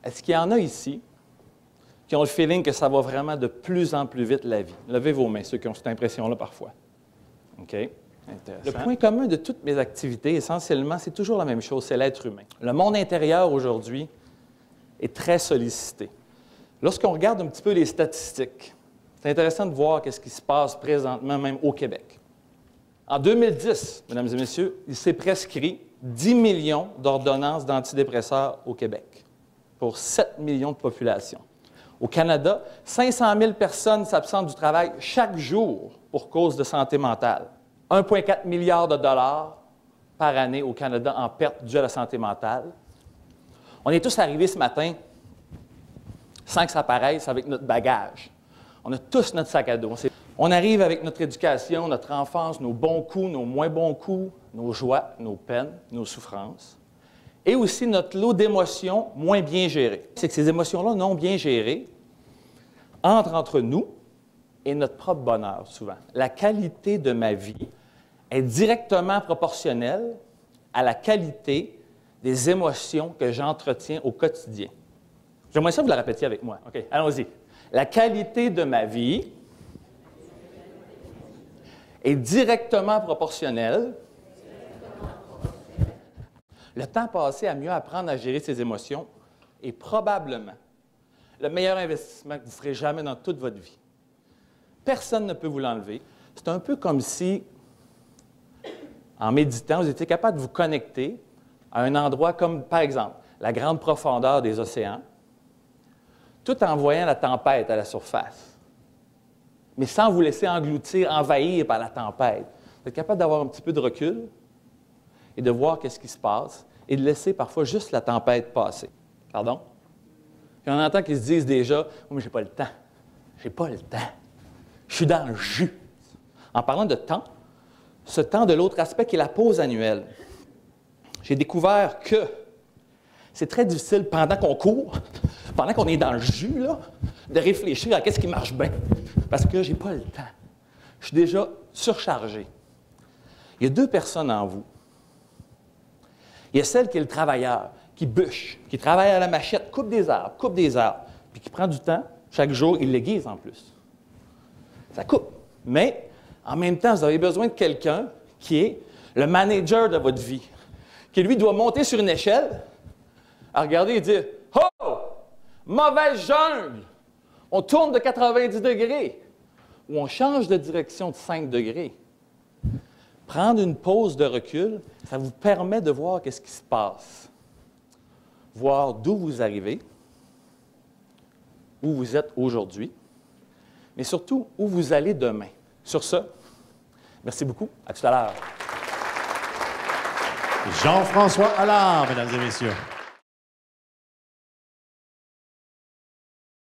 Est-ce qu'il y en a ici qui ont le feeling que ça va vraiment de plus en plus vite, la vie? Levez vos mains, ceux qui ont cette impression-là parfois. OK? Intéressant. Le point commun de toutes mes activités, essentiellement, c'est toujours la même chose, c'est l'être humain. Le monde intérieur, aujourd'hui, est très sollicité. Lorsqu'on regarde un petit peu les statistiques, c'est intéressant de voir ce qui se passe présentement, même au Québec. En 2010, mesdames et messieurs, il s'est prescrit 10 millions d'ordonnances d'antidépresseurs au Québec, pour 7 millions de population. Au Canada, 500 000 personnes s'absentent du travail chaque jour pour cause de santé mentale. 1,4 milliard de dollars par année au Canada en perte due à la santé mentale. On est tous arrivés ce matin sans que ça paraisse avec notre bagage. On a tous notre sac à dos. On arrive avec notre éducation, notre enfance, nos bons coups, nos moins bons coups, nos joies, nos peines, nos souffrances, et aussi notre lot d'émotions moins bien gérées. C'est que ces émotions-là non bien gérées entrent entre nous et notre propre bonheur, souvent. La qualité de ma vie est directement proportionnelle à la qualité des émotions que j'entretiens au quotidien. J'aimerais ça que vous la répétiez avec moi. OK, allons-y. La qualité de ma vie est directement proportionnelle. Le temps passé à mieux apprendre à gérer ses émotions est probablement le meilleur investissement que vous ferez jamais dans toute votre vie. Personne ne peut vous l'enlever. C'est un peu comme si, en méditant, vous étiez capable de vous connecter à un endroit comme, par exemple, la grande profondeur des océans, tout en voyant la tempête à la surface, mais sans vous laisser engloutir, envahir par la tempête. Vous êtes capable d'avoir un petit peu de recul et de voir qu'est-ce qui se passe et de laisser parfois juste la tempête passer. Pardon? Puis on entend qu'ils se disent déjà « Oui, mais j'ai pas le temps. J'ai pas le temps. Je suis dans le jus. » En parlant de temps, ce temps de l'autre aspect qui est la pause annuelle. J'ai découvert que c'est très difficile pendant qu'on court, pendant qu'on est dans le jus, là, de réfléchir à qu'est-ce qui marche bien. Parce que je n'ai pas le temps. Je suis déjà surchargé. Il y a deux personnes en vous. Il y a celle qui est le travailleur, qui bûche, qui travaille à la machette, coupe des arbres, puis qui prend du temps. Chaque jour, il l'aiguise en plus. Ça coupe. Mais, en même temps, vous avez besoin de quelqu'un qui est le manager de votre vie, qui, lui, doit monter sur une échelle, à regarder et dire « Oh! Mauvaise jungle! On tourne de 90 degrés! » Ou on change de direction de 5 degrés. Prendre une pause de recul, ça vous permet de voir qu'est-ce qui se passe. Voir d'où vous arrivez, où vous êtes aujourd'hui, mais surtout où vous allez demain. Sur ce, merci beaucoup. À tout à l'heure. Jean-François Allard, mesdames et messieurs.